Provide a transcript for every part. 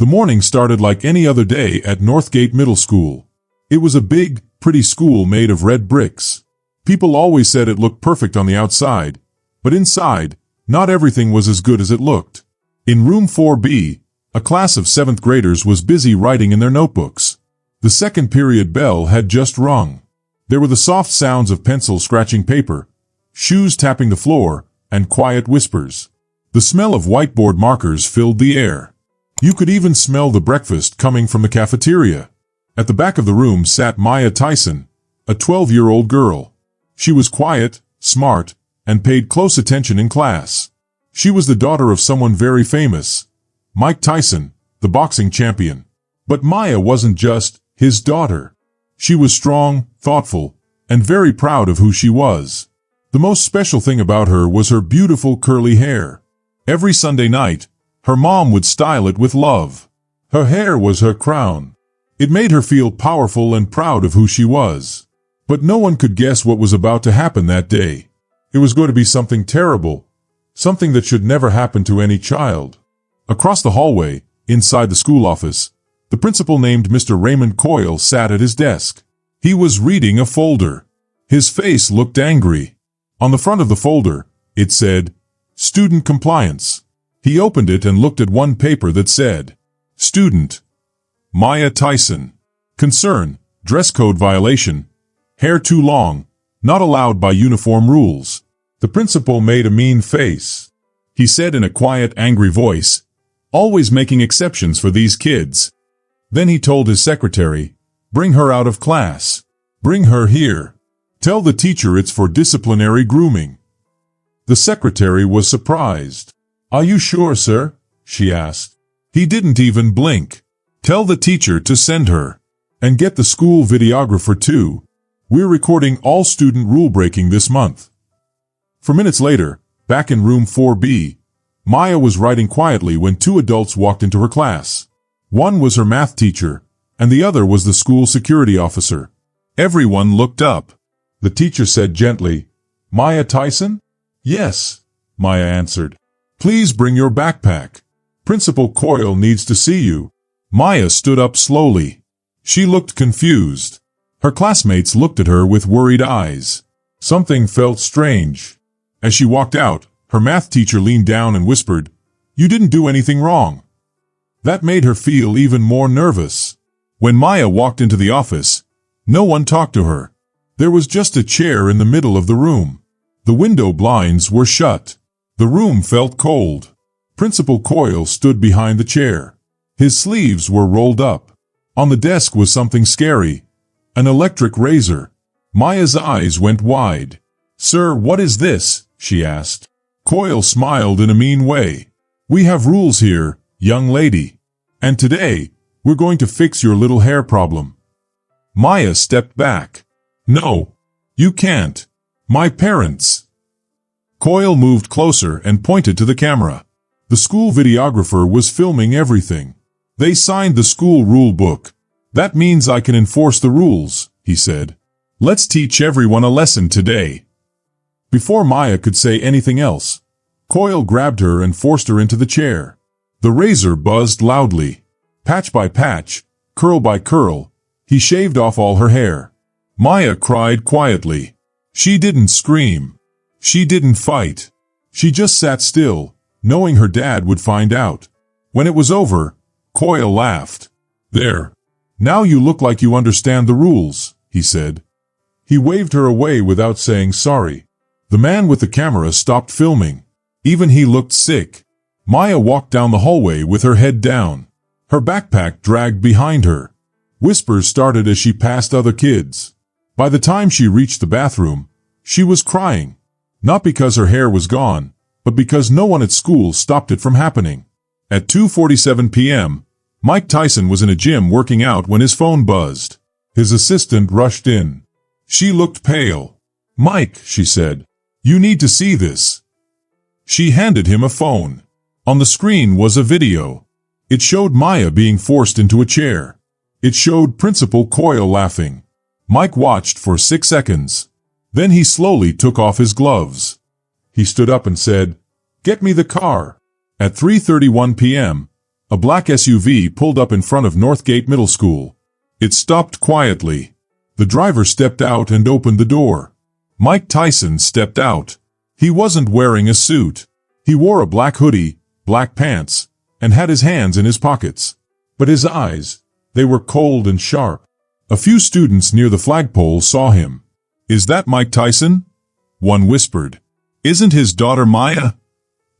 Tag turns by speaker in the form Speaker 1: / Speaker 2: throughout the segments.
Speaker 1: The morning started like any other day at Northgate Middle School. It was a big, pretty school made of red bricks. People always said it looked perfect on the outside, but inside, not everything was as good as it looked. In room 4B, a class of 7th graders was busy writing in their notebooks. The second period bell had just rung. There were the soft sounds of pencils scratching paper, shoes tapping the floor, and quiet whispers. The smell of whiteboard markers filled the air. You could even smell the breakfast coming from the cafeteria. At the back of the room sat Mike Tyson, a 12-year-old girl. She was quiet, smart, and paid close attention in class. She was the daughter of someone very famous, Mike Tyson, the boxing champion. But Maya wasn't just his daughter. She was strong, thoughtful, and very proud of who she was. The most special thing about her was her beautiful curly hair. Every Sunday night, her mom would style it with love. Her hair was her crown. It made her feel powerful and proud of who she was. But no one could guess what was about to happen that day. It was going to be something terrible, something that should never happen to any child. Across the hallway, inside the school office, the principal named Mr. Raymond Coyle sat at his desk. He was reading a folder. His face looked angry. On the front of the folder, it said, Student Compliance. He opened it and looked at one paper that said, Student Mike Tyson. Concern, dress code violation, hair too long, not allowed by uniform rules. The principal made a mean face. He said in a quiet, angry voice, always making exceptions for these kids. Then he told his secretary, bring her out of class. Bring her here. Tell the teacher it's for disciplinary grooming. The secretary was surprised. Are you sure, sir? She asked. He didn't even blink. Tell the teacher to send her. And get the school videographer too. We're recording all student rule-breaking this month. 4 minutes later, back in room 4B, Maya was writing quietly when 2 adults walked into her class. One was her math teacher, and the other was the school security officer. Everyone looked up. The teacher said gently, Mike Tyson? Yes, Maya answered. Please bring your backpack. Principal Coyle needs to see you. Maya stood up slowly. She looked confused. Her classmates looked at her with worried eyes. Something felt strange. As she walked out, her math teacher leaned down and whispered, You didn't do anything wrong. That made her feel even more nervous. When Maya walked into the office, no one talked to her. There was just a chair in the middle of the room. The window blinds were shut. The room felt cold. Principal Coyle stood behind the chair. His sleeves were rolled up. On the desk was something scary. An electric razor. Maya's eyes went wide. Sir, what is this? She asked. Coyle smiled in a mean way. We have rules here, young lady. And today, we're going to fix your little hair problem. Maya stepped back. No, you can't. My parents. Coyle moved closer and pointed to the camera. The school videographer was filming everything. They signed the school rule book. That means I can enforce the rules, he said. Let's teach everyone a lesson today. Before Maya could say anything else, Coyle grabbed her and forced her into the chair. The razor buzzed loudly. Patch by patch, curl by curl, he shaved off all her hair. Maya cried quietly. She didn't scream. She didn't fight. She just sat still, knowing her dad would find out. When it was over, Coyle laughed. There. Now you look like you understand the rules, he said. He waved her away without saying sorry. The man with the camera stopped filming. Even he looked sick. Maya walked down the hallway with her head down. Her backpack dragged behind her. Whispers started as she passed other kids. By the time she reached the bathroom, she was crying. Not because her hair was gone, but because no one at school stopped it from happening. At 2:47 p.m., Mike Tyson was in a gym working out when his phone buzzed. His assistant rushed in. She looked pale. Mike, she said, you need to see this. She handed him a phone. On the screen was a video. It showed Maya being forced into a chair. It showed Principal Coyle laughing. Mike watched for 6 seconds. Then he slowly took off his gloves. He stood up and said, Get me the car. At 3:31 p.m., A black SUV pulled up in front of Northgate Middle School. It stopped quietly. The driver stepped out and opened the door. Mike Tyson stepped out. He wasn't wearing a suit. He wore a black hoodie, black pants, and had his hands in his pockets. But his eyes, they were cold and sharp. A few students near the flagpole saw him. "Is that Mike Tyson?" one whispered. "Isn't his daughter Maya?"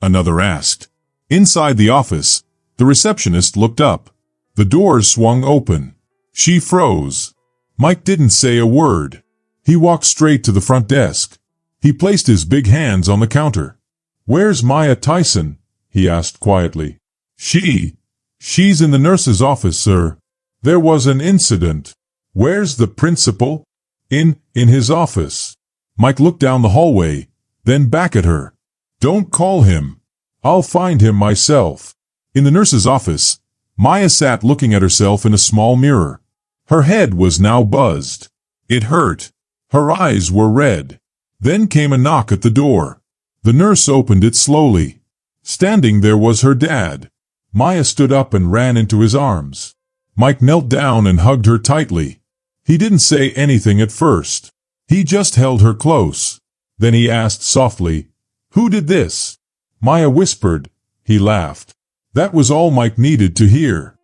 Speaker 1: another asked. Inside the office, the receptionist looked up. The doors swung open. She froze. Mike didn't say a word. He walked straight to the front desk. He placed his big hands on the counter. "Where's Maya Tyson?" he asked quietly. She's in the nurse's office, sir. There was an incident." "Where's the principal?" In his office." Mike looked down the hallway, then back at her. "Don't call him. I'll find him myself." In the nurse's office, Maya sat looking at herself in a small mirror. Her head was now buzzed. It hurt. Her eyes were red. Then came a knock at the door. The nurse opened it slowly. Standing there was her dad. Maya stood up and ran into his arms. Mike knelt down and hugged her tightly. He didn't say anything at first. He just held her close. Then he asked softly, "Who did this?" Maya whispered. He laughed. That was all Mike needed to hear.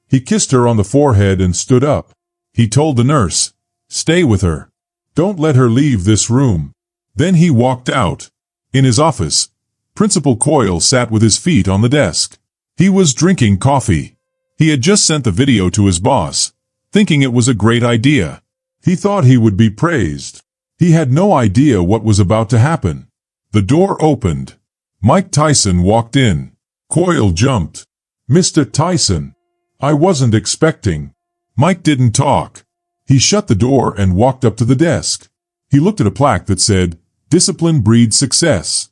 Speaker 1: He kissed her on the forehead and stood up. He told the nurse, "Stay with her. Don't let her leave this room." Then he walked out. In his office, Principal Coyle sat with his feet on the desk. He was drinking coffee. He had just sent the video to his boss, thinking it was a great idea. He thought he would be praised. He had no idea what was about to happen. The door opened. Mike Tyson walked in. Coyle jumped. "Mr. Tyson, I wasn't expecting." Mike didn't talk. He shut the door and walked up to the desk. He looked at a plaque that said, "Discipline breeds success."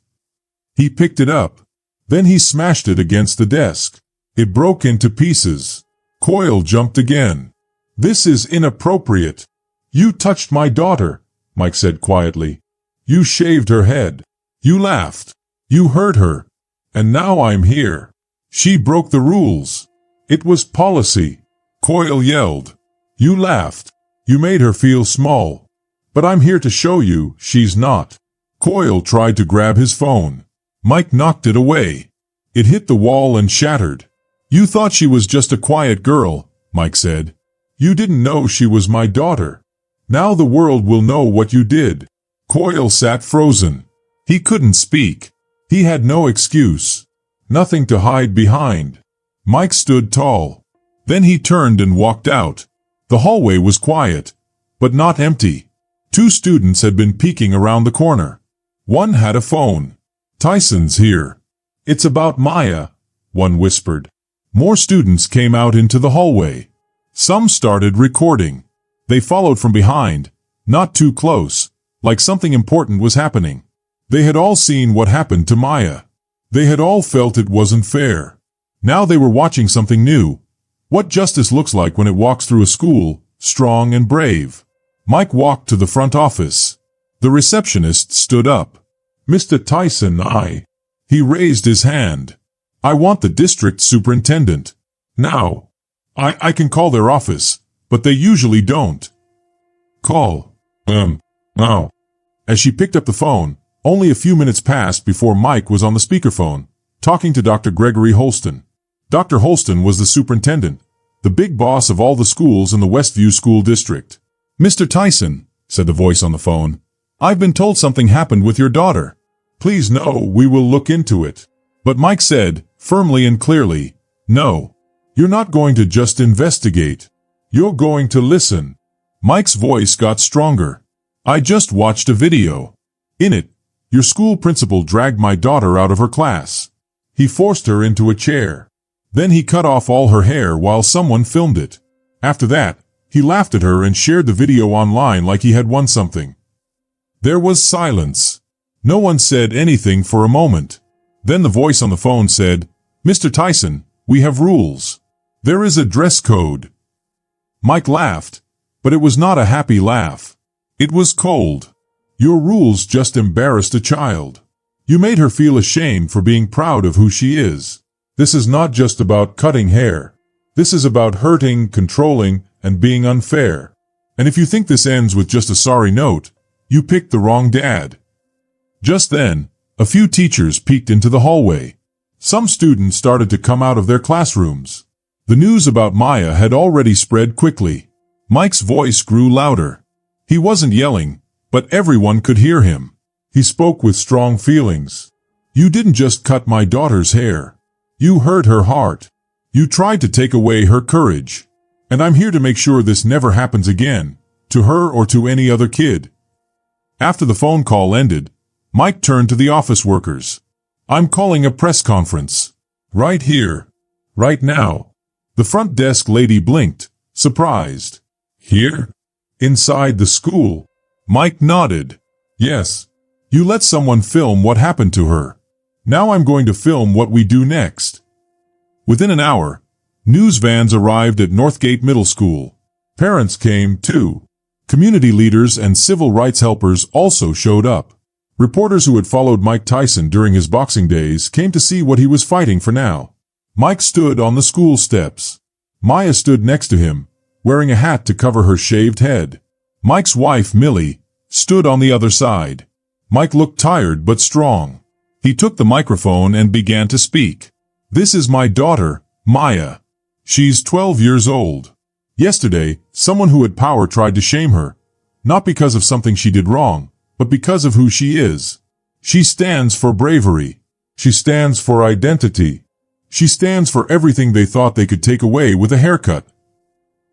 Speaker 1: He picked it up. Then he smashed it against the desk. It broke into pieces. Coyle jumped again. "This is inappropriate." "You touched my daughter," Mike said quietly. "You shaved her head. You laughed. You hurt her. And now I'm here." "She broke the rules. It was policy." Coyle yelled. "You laughed. You made her feel small. But I'm here to show you she's not." Coyle tried to grab his phone. Mike knocked it away. It hit the wall and shattered. "You thought she was just a quiet girl," Mike said. "You didn't know she was my daughter. Now the world will know what you did." Coyle sat frozen. He couldn't speak. He had no excuse. Nothing to hide behind. Mike stood tall. Then he turned and walked out. The hallway was quiet, but not empty. 2 students had been peeking around the corner. One had a phone. "Tyson's here." "It's about Maya," one whispered. More students came out into the hallway. Some started recording. They followed from behind, not too close, like something important was happening. They had all seen what happened to Maya. They had all felt it wasn't fair. Now they were watching something new. What justice looks like when it walks through a school, strong and brave. Mike walked to the front office. The receptionist stood up. "Mr. Tyson, He raised his hand. "I want the district superintendent. Now. I can call their office, but they usually don't." "Call. Now." As she picked up the phone, only a few minutes passed before Mike was on the speakerphone, talking to Dr. Gregory Holston. Dr. Holston was the superintendent, the big boss of all the schools in the Westview School District. "Mr. Tyson," said the voice on the phone, "I've been told something happened with your daughter. Please no, we will look into it." But Mike said, firmly and clearly, "No. You're not going to just investigate. You're going to listen." Mike's voice got stronger. "I just watched a video. In it, your school principal dragged my daughter out of her class. He forced her into a chair. Then he cut off all her hair while someone filmed it. After that, he laughed at her and shared the video online like he had won something." There was silence. No one said anything for a moment. Then the voice on the phone said, "Mr. Tyson, we have rules. There is a dress code." Mike laughed, but it was not a happy laugh. It was cold. "Your rules just embarrassed a child. You made her feel ashamed for being proud of who she is. This is not just about cutting hair. This is about hurting, controlling, and being unfair. And if you think this ends with just a sorry note, you picked the wrong dad. Just then, a few teachers peeked into the hallway. Some students started to come out of their classrooms. The news about Maya had already spread quickly. Mike's voice grew louder. He wasn't yelling, but everyone could hear him. He spoke with strong feelings. You didn't just cut my daughter's hair. You hurt her heart. You tried to take away her courage. And I'm here to make sure this never happens again, to her or to any other kid. After the phone call ended, Mike turned to the office workers. I'm calling a press conference. Right here. Right now. The front desk lady blinked, surprised. Here? Inside the school? Mike nodded. Yes. You let someone film what happened to her. Now I'm going to film what we do next. Within an hour, news vans arrived at Northgate Middle School. Parents came, too. Community leaders and civil rights helpers also showed up. Reporters who had followed Mike Tyson during his boxing days came to see what he was fighting for now. Mike stood on the school steps. Maya stood next to him, wearing a hat to cover her shaved head. Mike's wife, Millie, stood on the other side. Mike looked tired but strong. He took the microphone and began to speak. This is my daughter, Maya. She's 12 years old. Yesterday, someone who had power tried to shame her, not because of something she did wrong, but because of who she is. She stands for bravery. She stands for identity. She stands for everything they thought they could take away with a haircut.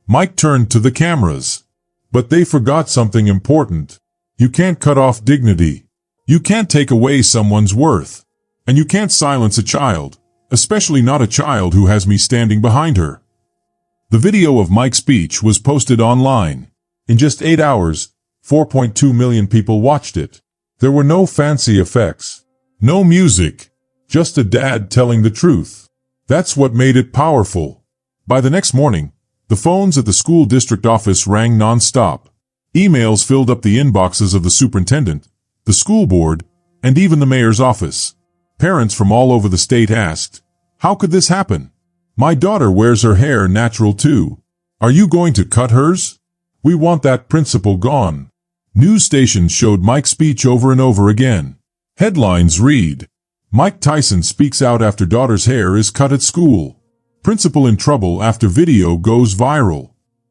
Speaker 1: Mike turned to the cameras. But they forgot something important. You can't cut off dignity. You can't take away someone's worth. And you can't silence a child, especially not a child who has me standing behind her. The video of Mike's speech was posted online. In just 8 hours, 4.2 million people watched it. There were no fancy effects. No music. Just a dad telling the truth. That's what made it powerful. By the next morning, the phones at the school district office rang non-stop. Emails filled up the inboxes of the superintendent, the school board, and even the mayor's office. Parents from all over the state asked, "How could this happen? My daughter wears her hair natural too. Are you going to cut hers? We want that principal gone." News stations showed Mike's speech over and over again. Headlines read, Mike Tyson speaks out after daughter's hair is cut at school. Principal in trouble after video goes viral.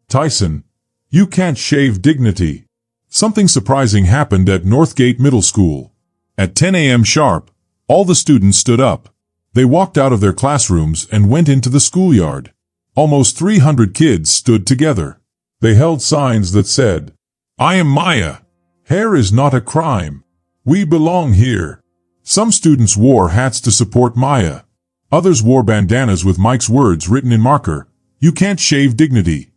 Speaker 1: Tyson, you can't shave dignity. Something surprising happened at Northgate Middle School. At 10 a.m. sharp, all the students stood up. They walked out of their classrooms and went into the schoolyard. Almost 300 kids stood together. They held signs that said, "I am Maya. Hair is not a crime. We belong here." Some students wore hats to support Maya. Others wore bandanas with Mike's words written in marker, "You can't shave dignity."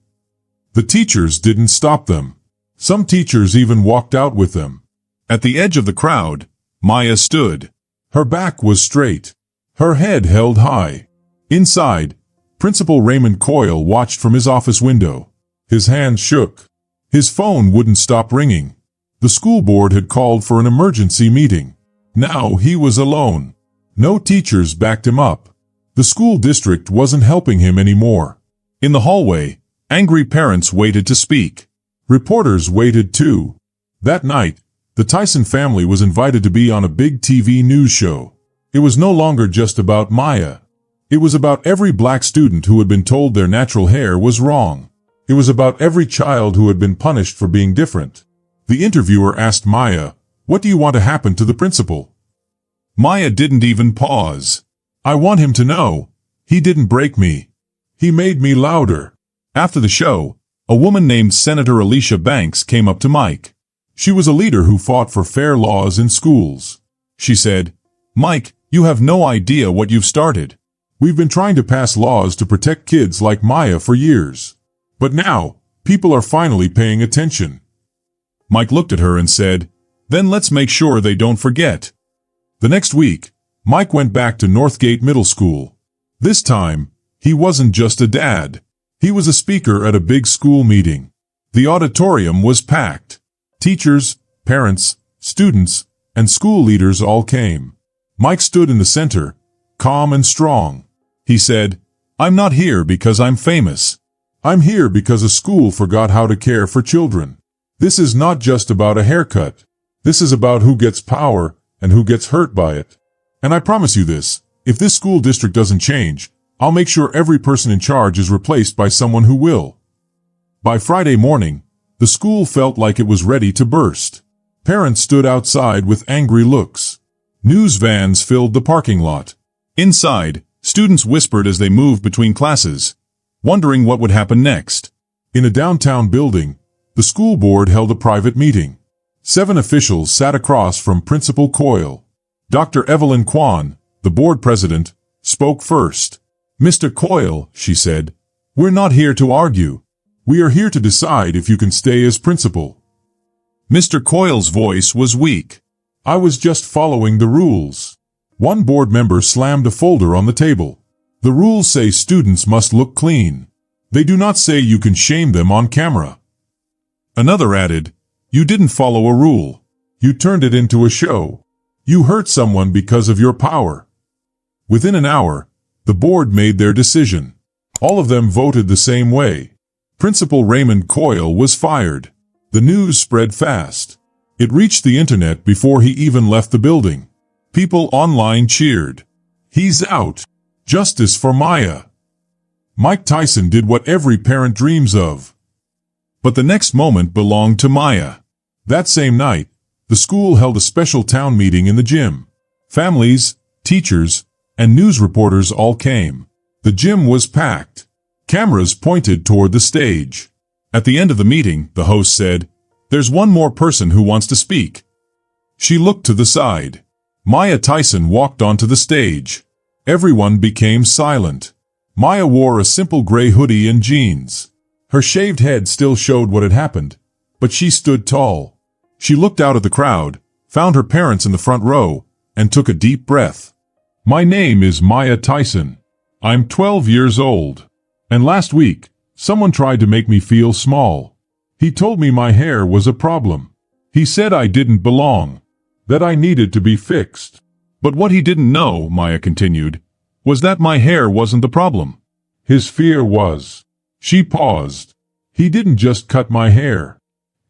Speaker 1: The teachers didn't stop them. Some teachers even walked out with them. At the edge of the crowd, Maya stood. Her back was straight. Her head held high. Inside, Principal Raymond Coyle watched from his office window. His hands shook. His phone wouldn't stop ringing. The school board had called for an emergency meeting. Now he was alone. No teachers backed him up. The school district wasn't helping him anymore. In the hallway, angry parents waited to speak. Reporters waited too. That night, the Tyson family was invited to be on a big TV news show. It was no longer just about Maya. It was about every black student who had been told their natural hair was wrong. It was about every child who had been punished for being different. The interviewer asked Maya, "What do you want to happen to the principal?" Maya didn't even pause. "I want him to know. He didn't break me. He made me louder." After the show, a woman named Senator Alicia Banks came up to Mike. She was a leader who fought for fair laws in schools. She said, "Mike, you have no idea what you've started. We've been trying to pass laws to protect kids like Maya for years. But now, people are finally paying attention." Mike looked at her and said, "Then let's make sure they don't forget." The next week, Mike went back to Northgate Middle School. This time, he wasn't just a dad. He was a speaker at a big school meeting. The auditorium was packed. Teachers, parents, students, and school leaders all came. Mike stood in the center, calm and strong. He said, "I'm not here because I'm famous. I'm here because a school forgot how to care for children. This is not just about a haircut. This is about who gets power and who gets hurt by it. And I promise you this, if this school district doesn't change, I'll make sure every person in charge is replaced by someone who will." By Friday morning, the school felt like it was ready to burst. Parents stood outside with angry looks. News vans filled the parking lot. Inside, students whispered as they moved between classes, wondering what would happen next. In a downtown building, the school board held a private meeting. 7 officials sat across from Principal Coyle. Dr. Evelyn Kwan, the board president, spoke first. "Mr. Coyle," she said, "we're not here to argue. We are here to decide if you can stay as principal." Mr. Coyle's voice was weak. "I was just following the rules." One board member slammed a folder on the table. "The rules say students must look clean. They do not say you can shame them on camera." Another added, "You didn't follow a rule. You turned it into a show. You hurt someone because of your power." Within an hour, the board made their decision. All of them voted the same way. Principal Raymond Coyle was fired. The news spread fast. It reached the internet before he even left the building. People online cheered. "He's out. Justice for Maya." Mike Tyson did what every parent dreams of. But the next moment belonged to Maya. That same night, the school held a special town meeting in the gym. Families, teachers, and news reporters all came. The gym was packed. Cameras pointed toward the stage. At the end of the meeting, the host said, "There's one more person who wants to speak." She looked to the side. Maya Tyson walked onto the stage. Everyone became silent. Maya wore a simple gray hoodie and jeans. Her shaved head still showed what had happened, but she stood tall. She looked out at the crowd, found her parents in the front row, and took a deep breath. "My name is Maya Tyson. I'm 12 years old. And last week, someone tried to make me feel small. He told me my hair was a problem. He said I didn't belong, that I needed to be fixed. But what he didn't know," Maya continued, "was that my hair wasn't the problem. His fear was." She paused. "He didn't just cut my hair.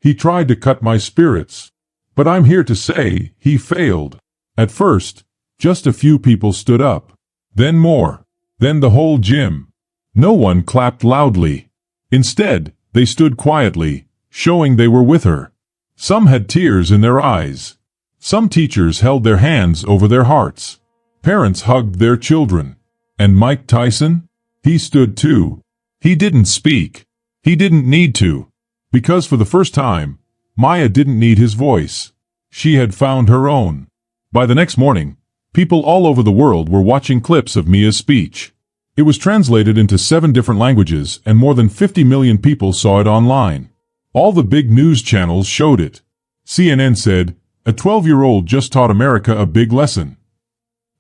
Speaker 1: He tried to cut my spirits. But I'm here to say he failed. At first, just a few people stood up. Then more. Then the whole gym. No one clapped loudly. Instead, they stood quietly, showing they were with her. Some had tears in their eyes. Some teachers held their hands over their hearts. Parents hugged their children. And Mike Tyson? He stood too. He didn't speak. He didn't need to. Because for the first time, Maya didn't need his voice. She had found her own. By the next morning, people all over the world were watching clips of Mia's speech. It was translated into 7 different languages, and more than 50 million people saw it online. All the big news channels showed it. CNN said, "A 12-year-old just taught America a big lesson."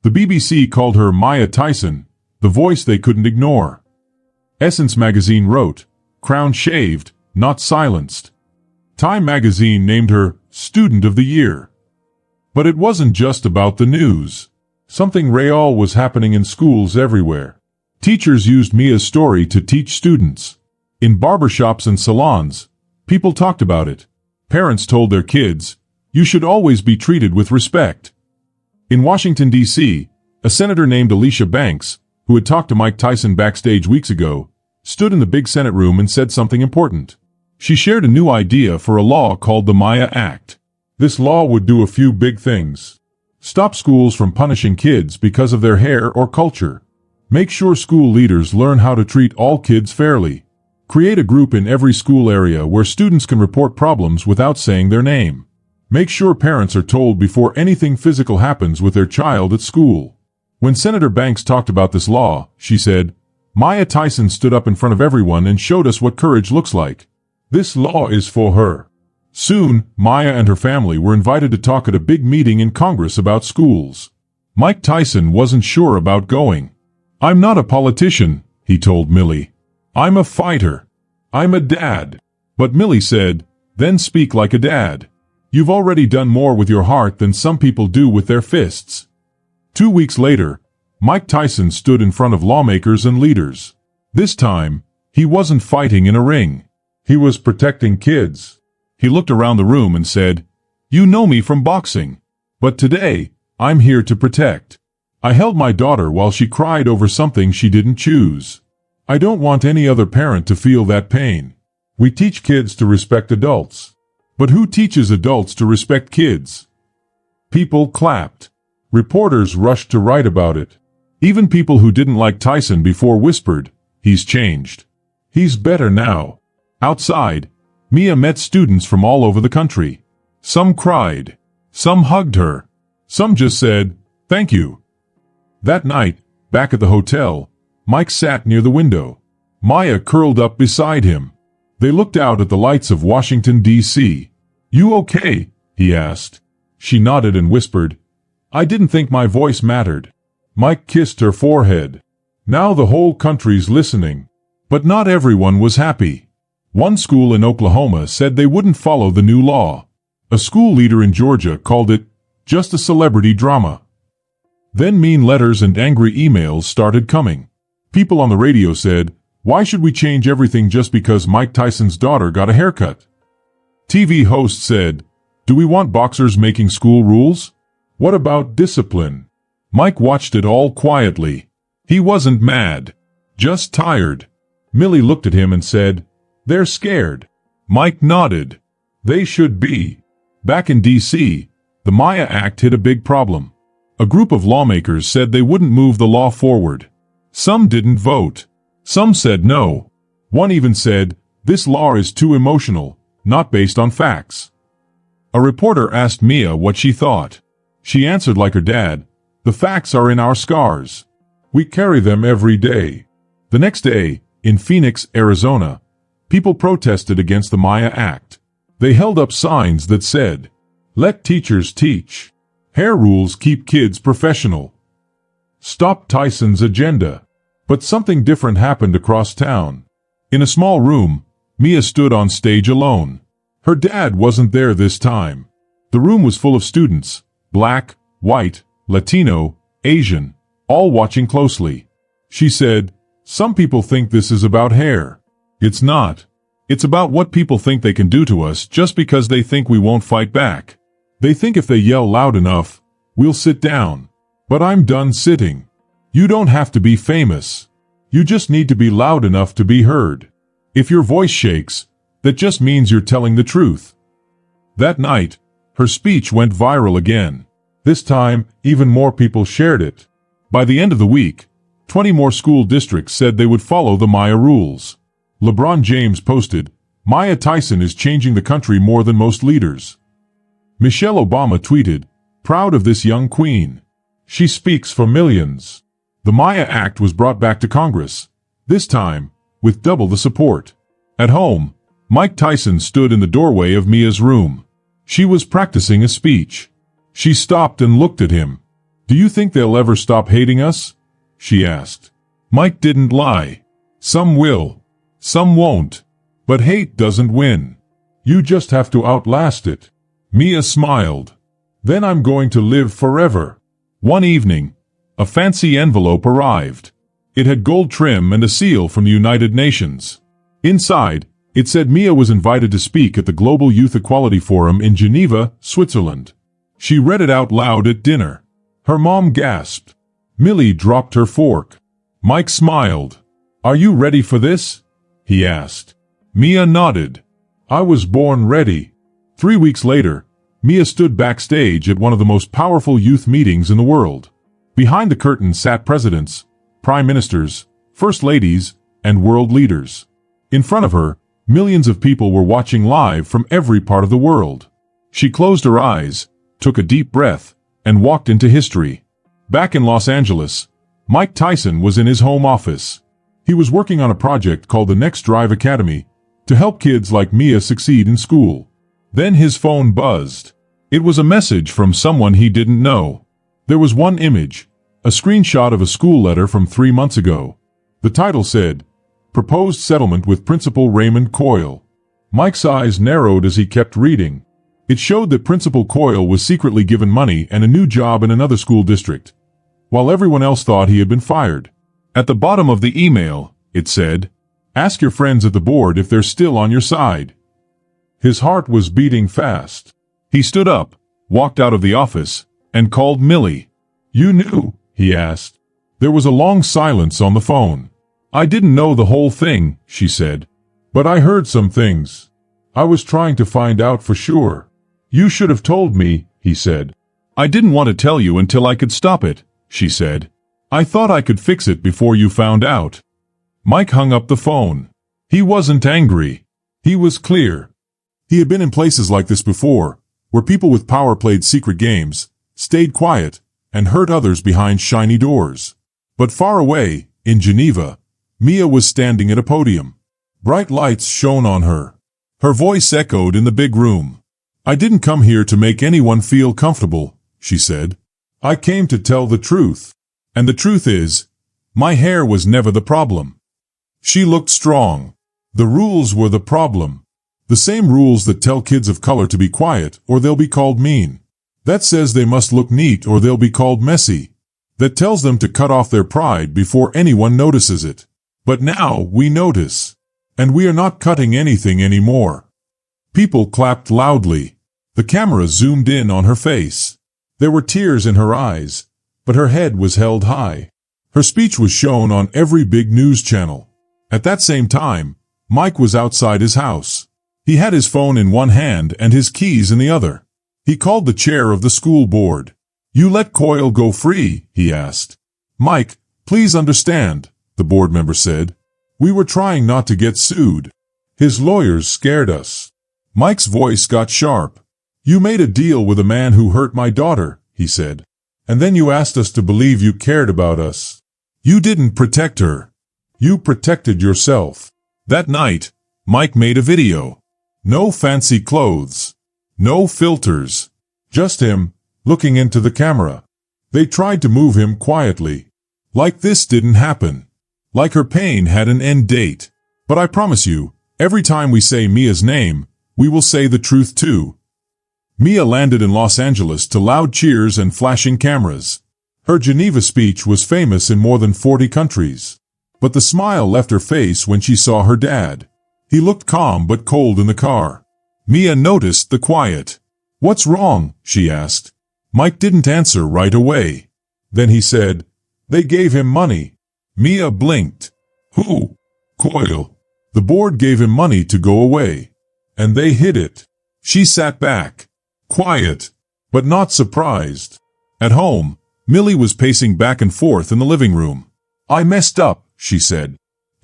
Speaker 1: The BBC called her Maya Tyson, the voice they couldn't ignore. Essence magazine wrote, "Crown shaved, not silenced." Time magazine named her Student of the Year. But it wasn't just about the news. Something real was happening in schools everywhere. Teachers used Mia's story to teach students. In barbershops and salons, people talked about it. Parents told their kids, "You should always be treated with respect." In Washington, D.C., a senator named Alicia Banks, who had talked to Mike Tyson backstage weeks ago, stood in the big Senate room and said something important. She shared a new idea for a law called the Maya Act. This law would do a few big things. Stop schools from punishing kids because of their hair or culture. Make sure school leaders learn how to treat all kids fairly. Create a group in every school area where students can report problems without saying their name. Make sure parents are told before anything physical happens with their child at school. When Senator Banks talked about this law, she said, "Maya Tyson stood up in front of everyone and showed us what courage looks like. This law is for her." Soon, Maya and her family were invited to talk at a big meeting in Congress about schools. Mike Tyson wasn't sure about going. "I'm not a politician," he told Millie. "I'm a fighter. I'm a dad." But Millie said, "Then speak like a dad. You've already done more with your heart than some people do with their fists." 2 weeks later, Mike Tyson stood in front of lawmakers and leaders. This time, he wasn't fighting in a ring. He was protecting kids. He looked around the room and said, "You know me from boxing. But today, I'm here to protect. I held my daughter while she cried over something she didn't choose. I don't want any other parent to feel that pain. We teach kids to respect adults. But who teaches adults to respect kids?" People clapped. Reporters rushed to write about it. Even people who didn't like Tyson before whispered, "He's changed. He's better now." Outside, Mia met students from all over the country. Some cried. Some hugged her. Some just said, "Thank you." That night, back at the hotel, Mike sat near the window. Maya curled up beside him. They looked out at the lights of Washington, D.C. "You okay?" he asked. She nodded and whispered, "I didn't think my voice mattered." Mike kissed her forehead. Now the whole country's listening. But not everyone was happy. One school in Oklahoma said they wouldn't follow the new law. A school leader in Georgia called it just a celebrity drama. Then mean letters and angry emails started coming. People on the radio said, "Why should we change everything just because Mike Tyson's daughter got a haircut?" TV hosts said, "Do we want boxers making school rules? What about discipline?" Mike watched it all quietly. He wasn't mad, just tired. Millie looked at him and said, "They're scared." Mike nodded. They should be. Back in D.C., the Maya Act hit a big problem. A group of lawmakers said they wouldn't move the law forward. Some didn't vote. Some said no. One even said, "This law is too emotional, not based on facts." A reporter asked Mia what she thought. She answered like her dad, "The facts are in our scars. We carry them every day." The next day, in Phoenix, Arizona, people protested against the Maya Act. They held up signs that said, "Let teachers teach. Hair rules keep kids professional. Stop Tyson's agenda." But something different happened across town. In a small room, Mia stood on stage alone. Her dad wasn't there this time. The room was full of students, black, white, Latino, Asian, all watching closely. She said, "Some people think this is about hair. It's not. It's about what people think they can do to us just because they think we won't fight back. They think if they yell loud enough, we'll sit down. But I'm done sitting. You don't have to be famous. You just need to be loud enough to be heard. If your voice shakes, that just means you're telling the truth." That night, her speech went viral again. This time, even more people shared it. By the end of the week, 20 more school districts said they would follow the Maya rules. LeBron James posted, "Maya Tyson is changing the country more than most leaders." Michelle Obama tweeted, "Proud of this young queen. She speaks for millions." The Maya Act was brought back to Congress, this time with double the support. At home, Mike Tyson stood in the doorway of Mia's room. She was practicing a speech. She stopped and looked at him. "Do you think they'll ever stop hating us?" she asked. Mike didn't lie. Some will. Some won't. But hate doesn't win. You just have to outlast it. Mia smiled. "Then I'm going to live forever." One evening, a fancy envelope arrived. It had gold trim and a seal from the United Nations. Inside, it said Mia was invited to speak at the Global Youth Equality Forum in Geneva, Switzerland. She read it out loud at dinner. Her mom gasped. Millie dropped her fork. Mike smiled. "Are you ready for this?" he asked. Mia nodded. "I was born ready." 3 weeks later, Mia stood backstage at one of the most powerful youth meetings in the world. Behind the curtain sat presidents, prime ministers, first ladies, and world leaders. In front of her, millions of people were watching live from every part of the world. She closed her eyes, took a deep breath, and walked into history. Back in Los Angeles, Mike Tyson was in his home office. He was working on a project called the Next Drive Academy to help kids like Mia succeed in school. Then his phone buzzed. It was a message from someone he didn't know. There was one image, a screenshot of a school letter from 3 months ago. The title said, "Proposed Settlement with Principal Raymond Coyle." Mike's eyes narrowed as he kept reading. It showed that Principal Coyle was secretly given money and a new job in another school district. while everyone else thought he had been fired. At the bottom of the email, it said, "Ask your friends at the board if they're still on your side." His heart was beating fast. He stood up, walked out of the office, and called Millie. "You knew?" he asked. There was a long silence on the phone. "I didn't know the whole thing," she said. "But I heard some things. I was trying to find out for sure." "You should have told me," he said. "I didn't want to tell you until I could stop it," she said. "I thought I could fix it before you found out." Mike hung up the phone. He wasn't angry. He was clear. He had been in places like this before, where people with power played secret games, stayed quiet, and hurt others behind shiny doors. But far away, in Geneva, Mia was standing at a podium. Bright lights shone on her. Her voice echoed in the big room. "I didn't come here to make anyone feel comfortable," she said. "I came to tell the truth. And the truth is, my hair was never the problem." She looked strong. The rules were the problem. The same rules that tell kids of color to be quiet or they'll be called mean. That says they must look neat or they'll be called messy. That tells them to cut off their pride before anyone notices it. But now we notice. And we are not cutting anything anymore. People clapped loudly. The camera zoomed in on her face. There were tears in her eyes, but her head was held high. Her speech was shown on every big news channel. At that same time, Mike was outside his house. He had his phone in one hand and his keys in the other. He called the chair of the school board. "You let Coyle go free?" he asked. "Mike, please understand," the board member said. "We were trying not to get sued. His lawyers scared us." Mike's voice got sharp. "You made a deal with a man who hurt my daughter," he said. "And then you asked us to believe you cared about us. You didn't protect her. You protected yourself." That night, Mike made a video. No fancy clothes. No filters. Just him, looking into the camera. They tried to move him quietly. Like this didn't happen. Like her pain had an end date. But I promise you, every time we say Mia's name, we will say the truth too. Mia landed in Los Angeles to loud cheers and flashing cameras. Her Geneva speech was famous in more than 40 countries. But the smile left her face when she saw her dad. He looked calm but cold in the car. Mia noticed the quiet. "What's wrong?" she asked. Mike didn't answer right away. Then he said, "They gave him money." Mia blinked. "Who?" "Coyle. The board gave him money to go away. And they hid it." She sat back. Quiet, but not surprised. At home, Millie was pacing back and forth in the living room. "I messed up," she said.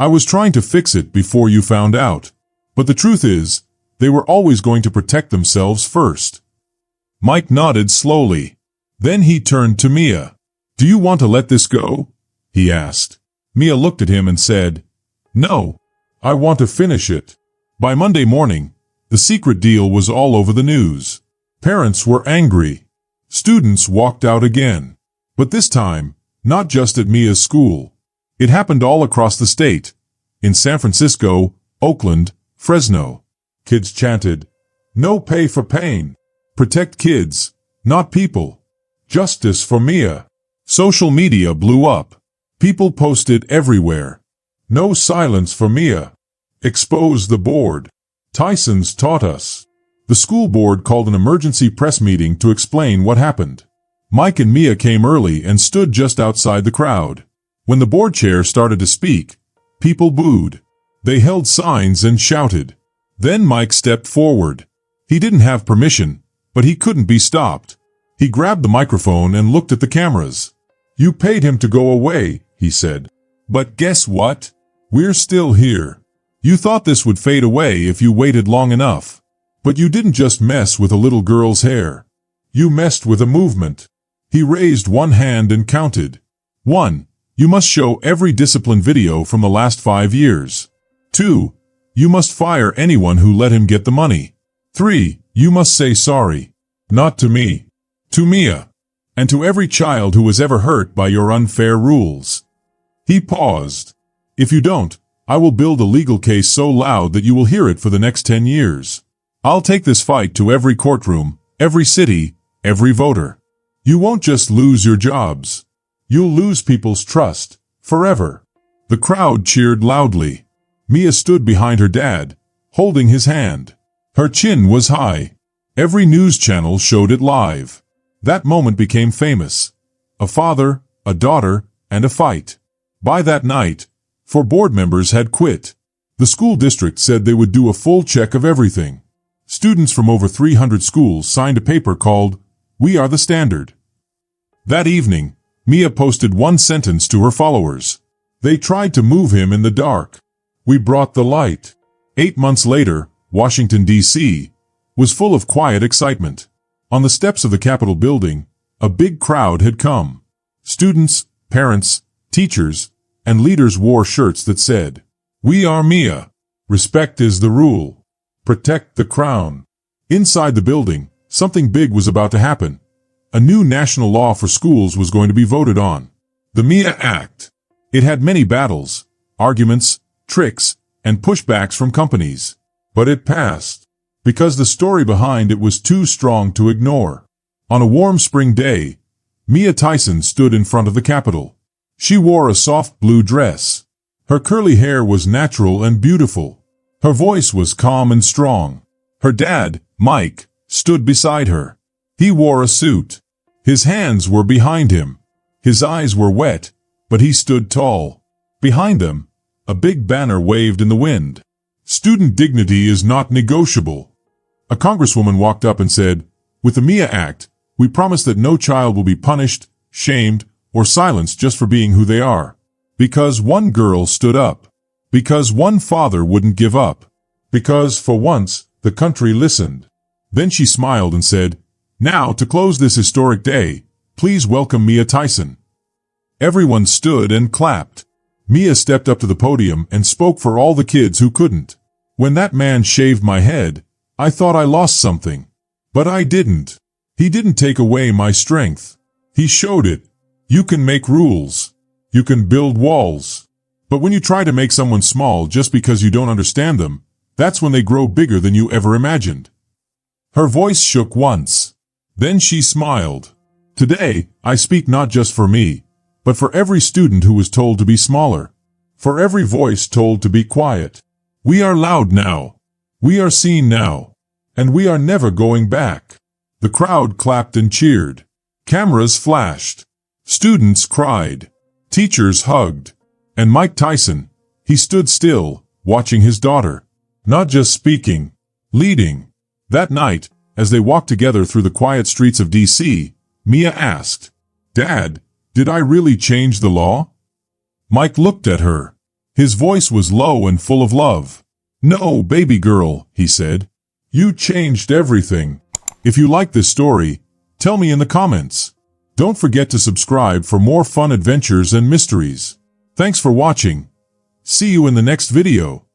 Speaker 1: "I was trying to fix it before you found out. But the truth is, they were always going to protect themselves first." Mike nodded slowly. Then he turned to Mia. "Do you want to let this go?" he asked. Mia looked at him and said, "No. I want to finish it." By Monday morning, the secret deal was all over the news. Parents were angry. Students walked out again. But this time, not just at Mia's school. It happened all across the state. In San Francisco, Oakland, Fresno. Kids chanted, "No pay for pain. Protect kids, not people. Justice for Mia." Social media blew up. People posted everywhere. "No silence for Mia. Expose the board. Tyson's taught us." The school board called an emergency press meeting to explain what happened. Mike and Mia came early and stood just outside the crowd. When the board chair started to speak, people booed. They held signs and shouted. Then Mike stepped forward. He didn't have permission, but he couldn't be stopped. He grabbed the microphone and looked at the cameras. "You paid him to go away," he said. "But guess what? We're still here. You thought this would fade away if you waited long enough. But you didn't just mess with a little girl's hair. You messed with a movement." He raised one hand and counted. 1. You must show every discipline video from the last 5 years. 2. You must fire anyone who let him get the money. 3. You must say sorry. Not to me. To Mia. And to every child who was ever hurt by your unfair rules. He paused. "If you don't, I will build a legal case so loud that you will hear it for the next 10 years. I'll take this fight to every courtroom, every city, every voter. You won't just lose your jobs. You'll lose people's trust, forever. The crowd cheered loudly. Mia stood behind her dad, holding his hand. Her chin was high. Every news channel showed it live. That moment became famous. A father, a daughter, and a fight. By that night, 4 board members had quit. The school district said they would do a full check of everything. Students from over 300 schools signed a paper called, "We Are the Standard." That evening, Mia posted one sentence to her followers. They tried to move him in the dark. We brought the light. 8 months later, Washington, D.C., was full of quiet excitement. On the steps of the Capitol building, a big crowd had come. Students, parents, teachers, and leaders wore shirts that said, "We are Mia. Respect is the rule. Protect the crown." Inside the building, something big was about to happen. A new national law for schools was going to be voted on. The Mia Act. It had many battles, arguments, tricks, and pushbacks from companies. But it passed. Because the story behind it was too strong to ignore. On a warm spring day, Mike Tyson stood in front of the Capitol. She wore a soft blue dress. Her curly hair was natural and beautiful. Her voice was calm and strong. Her dad, Mike, stood beside her. He wore a suit. His hands were behind him. His eyes were wet, but he stood tall. Behind them, a big banner waved in the wind. Student dignity is not negotiable. A congresswoman walked up and said, "With the Mia Act, we promise that no child will be punished, shamed, or silenced just for being who they are." Because one girl stood up. Because one father wouldn't give up. Because, for once, the country listened. Then she smiled and said, "Now, to close this historic day, please welcome Mike Tyson." Everyone stood and clapped. Mia stepped up to the podium and spoke for all the kids who couldn't. "When that man shaved my head, I thought I lost something. But I didn't. He didn't take away my strength. He showed it. You can make rules. You can build walls. But when you try to make someone small just because you don't understand them, that's when they grow bigger than you ever imagined." Her voice shook once. Then she smiled. "Today, I speak not just for me, but for every student who was told to be smaller. For every voice told to be quiet. We are loud now. We are seen now. And we are never going back." The crowd clapped and cheered. Cameras flashed. Students cried. Teachers hugged. And Mike Tyson, he stood still, watching his daughter. Not just speaking, leading. That night, as they walked together through the quiet streets of D.C., Mia asked, "Dad, did I really change the law?" Mike looked at her. His voice was low and full of love. "No, baby girl," he said. "You changed everything." If you like this story, tell me in the comments. Don't forget to subscribe for more fun adventures and mysteries. Thanks for watching. See you in the next video.